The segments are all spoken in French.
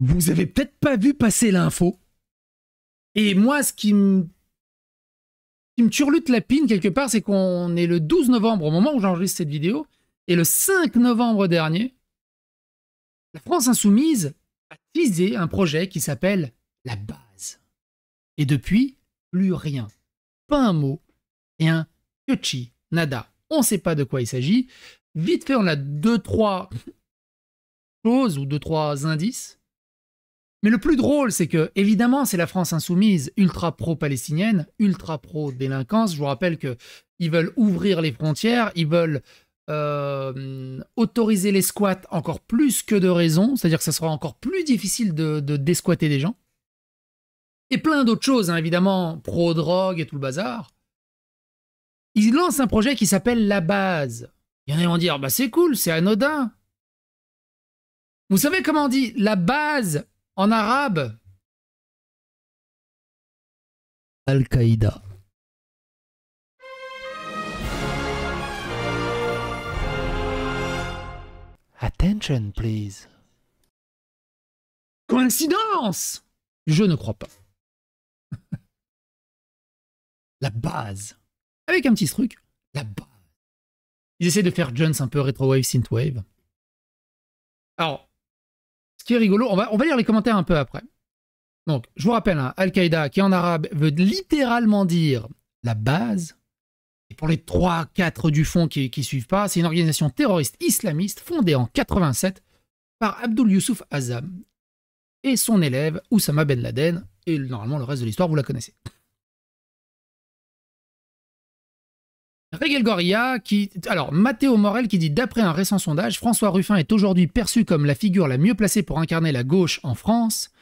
Vous avez peut-être pas vu passer l'info. Et moi, ce qui me turlute la pine quelque part, c'est qu'on est le 12 novembre au moment où j'enregistre cette vidéo. Et le 5 novembre dernier, la France Insoumise a teasé un projet qui s'appelle La Base. Et depuis, plus rien. Pas un mot et un kutchi, nada. On ne sait pas de quoi il s'agit. Vite fait, on a 2-3 choses ou 2-3 indices. Mais le plus drôle, c'est que, évidemment, c'est la France Insoumise, ultra pro-palestinienne, ultra pro-délinquance. Je vous rappelle qu'ils veulent ouvrir les frontières, ils veulent autoriser les squats encore plus que de raison, c'est-à-dire que ça sera encore plus difficile de désquatter des gens. Et plein d'autres choses, hein, évidemment, pro-drogue et tout le bazar. Ils lancent un projet qui s'appelle La Base. Il y en a qui vont dire, bah c'est cool, c'est anodin. Vous savez comment on dit La Base en arabe? Al-Qaïda. Attention, please. Coïncidence? Je ne crois pas. La Base. Avec un petit truc, La Base. Ils essaient de faire Jones un peu rétro-wave, synth-wave. Alors, ce qui est rigolo, on va lire les commentaires un peu après. Donc, je vous rappelle, hein, Al-Qaïda, qui en arabe veut littéralement dire la base, et pour les 3-4 du fond qui suivent pas, c'est une organisation terroriste islamiste fondée en 87 par Abdul Yusuf Azzam et son élève Oussama Ben Laden, et normalement le reste de l'histoire, vous la connaissez. Régel Goria alors, Matteo Morel qui dit, d'après un récent sondage, François Ruffin est aujourd'hui perçu comme la figure la mieux placée pour incarner la gauche en France.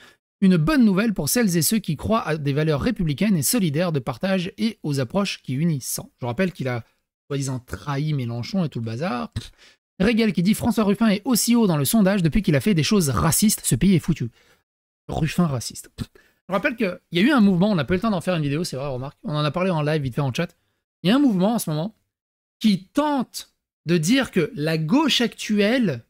Une bonne nouvelle pour celles et ceux qui croient à des valeurs républicaines et solidaires de partage et aux approches qui unissent. Je rappelle qu'il a, soi-disant, trahi Mélenchon et tout le bazar. Régel qui dit, François Ruffin est aussi haut dans le sondage depuis qu'il a fait des choses racistes. Ce pays est foutu. Ruffin raciste. Je rappelle qu'il y a eu un mouvement, on n'a pas eu le temps d'en faire une vidéo, c'est vrai, remarque. On en a parlé en live, vite fait en chat. Il y a un mouvement en ce moment qui tente de dire que la gauche actuelle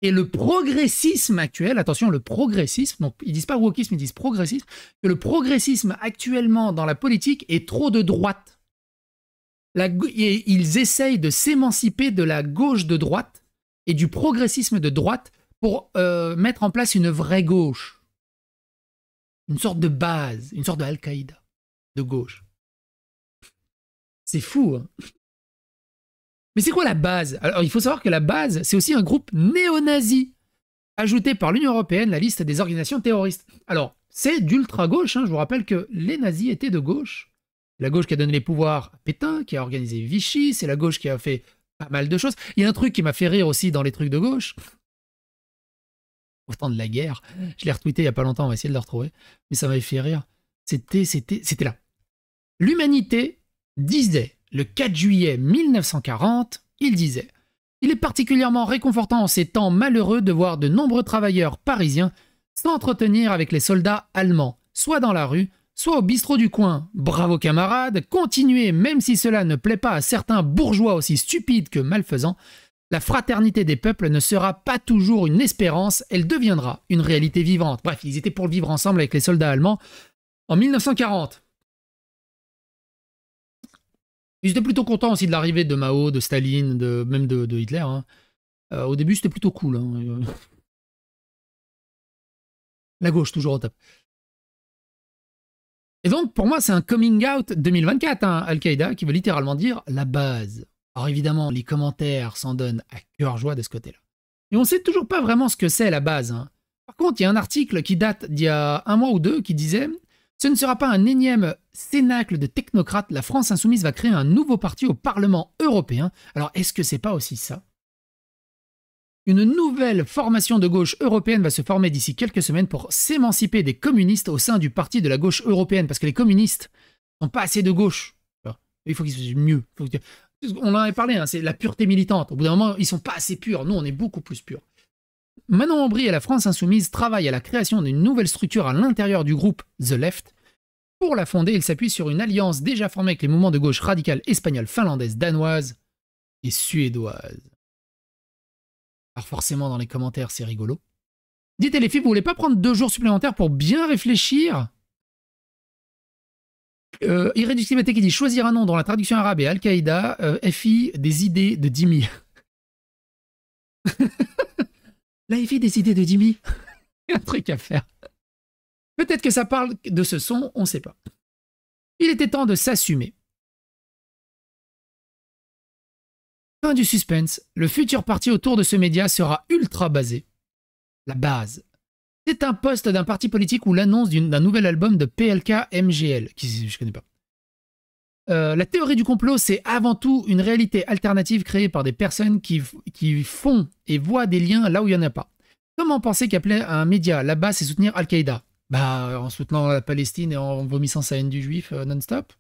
et le progressisme actuel, attention, le progressisme, donc ils disent pas wokisme, ils disent progressisme, que le progressisme actuellement dans la politique est trop de droite. Et ils essayent de s'émanciper de la gauche de droite et du progressisme de droite pour mettre en place une vraie gauche. Une sorte de base, une sorte de Al-Qaïda de gauche. C'est fou, hein. Mais c'est quoi la base? Alors, il faut savoir que la base, c'est aussi un groupe néo-nazi, ajouté par l'Union européenne à la liste des organisations terroristes. Alors, c'est d'ultra-gauche, hein. Je vous rappelle que les nazis étaient de gauche. La gauche qui a donné les pouvoirs à Pétain, qui a organisé Vichy, c'est la gauche qui a fait pas mal de choses. Il y a un truc qui m'a fait rire aussi dans les trucs de gauche. Au temps de la guerre, je l'ai retweeté il y a pas longtemps, on va essayer de le retrouver, mais ça m'avait fait rire. C'était là. L'Humanité disait, le 4 juillet 1940, il disait « Il est particulièrement réconfortant en ces temps malheureux de voir de nombreux travailleurs parisiens s'entretenir avec les soldats allemands, soit dans la rue, soit au bistrot du coin. Bravo camarades, continuez même si cela ne plaît pas à certains bourgeois aussi stupides que malfaisants. La fraternité des peuples ne sera pas toujours une espérance, elle deviendra une réalité vivante. » Bref, ils étaient pour le vivre ensemble avec les soldats allemands en 1940. Ils étaient plutôt contents aussi de l'arrivée de Mao, de Staline, même de Hitler. Hein. Au début, c'était plutôt cool. Hein. La gauche, toujours au top. Et donc, pour moi, c'est un coming out 2024, hein, Al-Qaïda, qui veut littéralement dire la base. Alors évidemment, les commentaires s'en donnent à cœur joie de ce côté-là. Et on ne sait toujours pas vraiment ce que c'est la base. Hein. Par contre, il y a un article qui date d'il y a 1 mois ou 2 qui disait « Ce ne sera pas un énième cénacle de technocrates, la France Insoumise va créer un nouveau parti au Parlement européen. » Alors, est-ce que c'est pas aussi ça? Une nouvelle formation de gauche européenne va se former d'ici quelques semaines pour s'émanciper des communistes au sein du parti de la gauche européenne, parce que les communistes sont pas assez de gauche. Il faut qu'ils soient mieux. On en avait parlé, hein, c'est la pureté militante. Au bout d'un moment, ils sont pas assez purs. Nous, on est beaucoup plus purs. Manon Aubry et la France Insoumise travaillent à la création d'une nouvelle structure à l'intérieur du groupe The Left. Pour la fonder, ils s'appuient sur une alliance déjà formée avec les mouvements de gauche radicale espagnoles, finlandaises, danoises et suédoises. Alors forcément, dans les commentaires, c'est rigolo. Dites les filles, vous voulez pas prendre 2 jours supplémentaires pour bien réfléchir? Irréductibilité qui dit choisir un nom dont la traduction arabe est Al-Qaïda, FI des idées de Dimi. La FI des idées de Dimi. Il y a un truc à faire. Peut-être que ça parle de ce son, on sait pas. Il était temps de s'assumer. Fin du suspense. Le futur parti autour de ce média sera ultra basé. La base. C'est un post d'un parti politique ou l'annonce d'un nouvel album de PLK MGL, qui je connais pas. La théorie du complot, c'est avant tout une réalité alternative créée par des personnes qui font et voient des liens là où il n'y en a pas. Comment penser qu'appeler un média là-bas, c'est soutenir Al-Qaïda? Bah, en soutenant la Palestine et en vomissant sa haine du juif non-stop.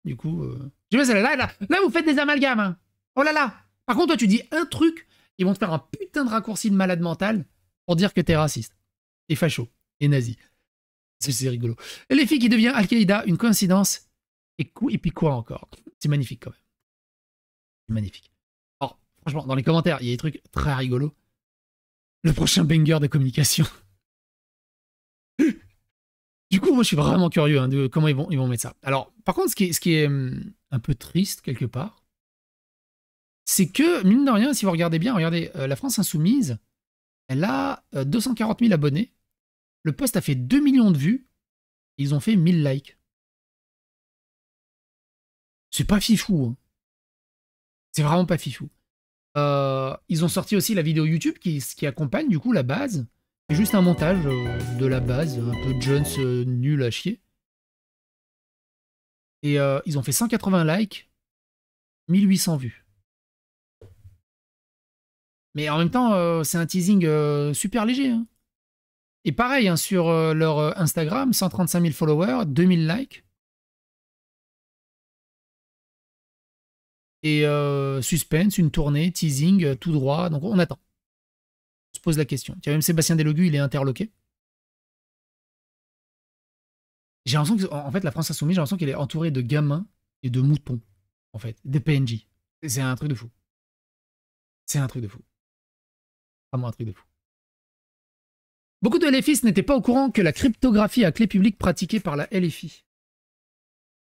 Du coup... Je sais, là, vous faites des amalgames. Hein. Oh là là. Par contre, toi, tu dis un truc, ils vont te faire un putain de raccourci de malade mental pour dire que t'es raciste. Et facho. Et nazi. C'est rigolo. Et les filles qui devient Al-Qaïda, une coïncidence. Et puis quoi encore? C'est magnifique quand même. C'est magnifique. Alors, franchement, dans les commentaires, il y a des trucs très rigolos. Le prochain banger de communication. Du coup, moi, je suis vraiment curieux hein, de comment ils vont mettre ça. Alors, par contre, ce qui est un peu triste, quelque part, c'est que, mine de rien, si vous regardez bien, regardez, la France Insoumise, elle a 240 000 abonnés. Le post a fait 2 millions de vues. Ils ont fait 1000 likes. C'est pas fifou. Hein. C'est vraiment pas fifou. Ils ont sorti aussi la vidéo YouTube qui accompagne du coup la base. C'est juste un montage de la base, un peu Jones nul à chier. Et ils ont fait 180 likes, 1800 vues. Mais en même temps, c'est un teasing super léger. Hein. Et pareil, hein, sur leur Instagram, 135 000 followers, 2000 likes. Et suspense, une tournée, teasing, tout droit. Donc on attend. On se pose la question. Tiens, même Sébastien Delogu, il est interloqué. J'ai l'impression qu'en fait, la France Insoumise, j'ai l'impression qu'elle est entourée de gamins et de moutons, en fait, des PNJ. C'est un truc de fou. C'est un truc de fou. Vraiment un truc de fou. Beaucoup de LFI n'étaient pas au courant que la cryptographie à clé publique pratiquée par la LFI.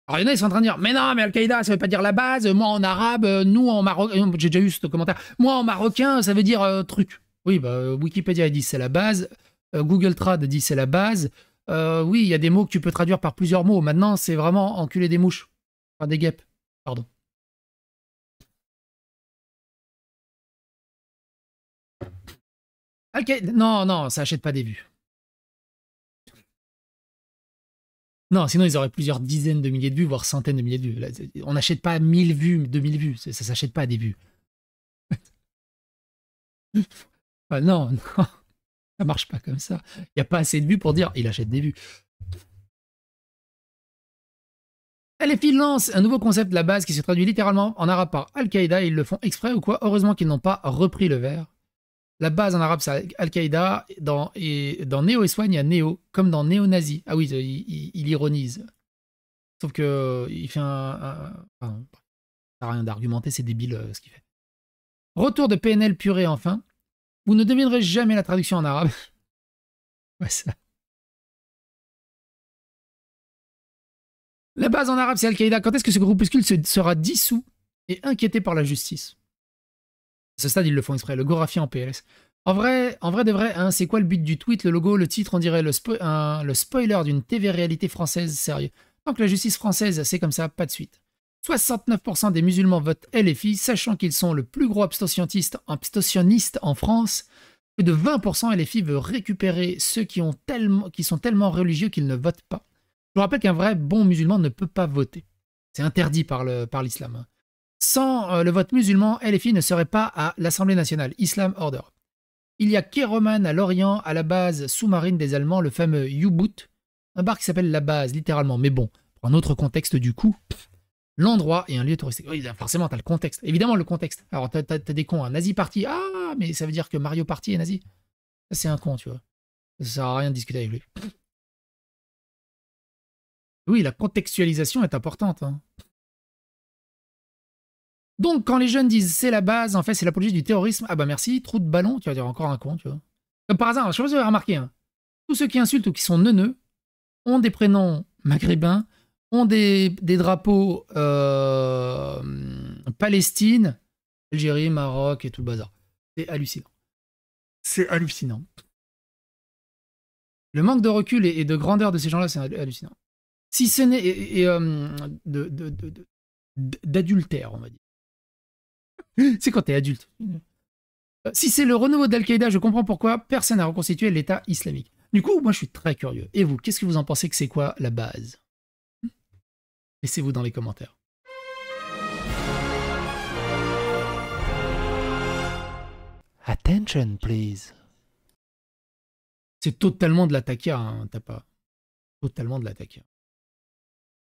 Alors il y en a, ils sont en train de dire, mais non, mais Al-Qaïda, ça veut pas dire la base, moi en arabe, nous en marocain, j'ai déjà eu ce commentaire, moi en marocain, ça veut dire truc. Oui, bah, Wikipédia dit c'est la base, Google Trad dit c'est la base, oui, il y a des mots que tu peux traduire par plusieurs mots, maintenant c'est vraiment enculer des mouches, enfin des guêpes, pardon. Non, non, ça achète pas des vues. Non, sinon ils auraient plusieurs dizaines de milliers de vues, voire centaines de milliers de vues. Là, on n'achète pas 1000 vues, 2000 vues, ça s'achète pas des vues. Ah, non, non, ça marche pas comme ça. Il n'y a pas assez de vues pour dire il achète des vues. LFI lance un nouveau concept de la base qui se traduit littéralement en arabe par Al-Qaïda. Ils le font exprès ou quoi? Heureusement qu'ils n'ont pas repris le verre. La base en arabe, c'est Al-Qaïda. Dans Néo et Soigne, il y a Néo, comme dans Néo-Nazi. Ah oui, il ironise. Sauf que il fait Pardon, ça n'a rien d'argumenter, c'est débile ce qu'il fait. Retour de PNL purée enfin. Vous ne devinerez jamais la traduction en arabe. Ouais, ça. La base en arabe, c'est Al-Qaïda. Quand est-ce que ce groupuscule sera dissous et inquiété par la justice? À ce stade, ils le font exprès. Le Gorafi en PLS. En vrai de vrai, hein, c'est quoi le but du tweet? Le logo, le titre, on dirait le spoiler d'une TV réalité française, sérieux. Tant que la justice française, c'est comme ça, pas de suite. 69% des musulmans votent LFI, sachant qu'ils sont le plus gros abstentionniste en France. Plus de 20% LFI veut récupérer ceux qui sont tellement religieux qu'ils ne votent pas. Je vous rappelle qu'un vrai bon musulman ne peut pas voter. C'est interdit par l'islam. Hein. Sans le vote musulman, LFI ne serait pas à l'Assemblée nationale, Islam Order. Il y a Keroman à Lorient, à la base sous-marine des Allemands, le fameux U-Boot, un bar qui s'appelle la base, littéralement. Mais bon, pour un autre contexte du coup, l'endroit est un lieu touristique. Oui, forcément, t'as le contexte. Évidemment, le contexte. Alors, t'as des cons, un nazi party. Ah, mais ça veut dire que Mario Party est nazi. Ça, c'est un con, tu vois. Ça sert à rien de discuter avec lui. Oui, la contextualisation est importante. Hein. Donc, quand les jeunes disent c'est la base, en fait, c'est l'apologie du terrorisme. Ah bah merci, trou de ballon, tu vas dire encore un con, tu vois. Comme par hasard, je sais pas si vous avez remarqué, hein, tous ceux qui insultent ou qui sont neuneux ont des prénoms maghrébins, ont des drapeaux Palestine, Algérie, Maroc et tout le bazar. C'est hallucinant. C'est hallucinant. Le manque de recul et de grandeur de ces gens-là, c'est hallucinant. Si ce n'est... d'adultère, on va dire. C'est quand t'es adulte. Si c'est le renouveau d'Al-Qaïda, je comprends pourquoi personne n'a reconstitué l'État islamique. Du coup, moi, je suis très curieux. Et vous, qu'est-ce que vous en pensez que c'est quoi la base? Laissez-vous dans les commentaires. Attention, please. C'est totalement de la taquia, hein, t'as pas. Totalement de la taquia.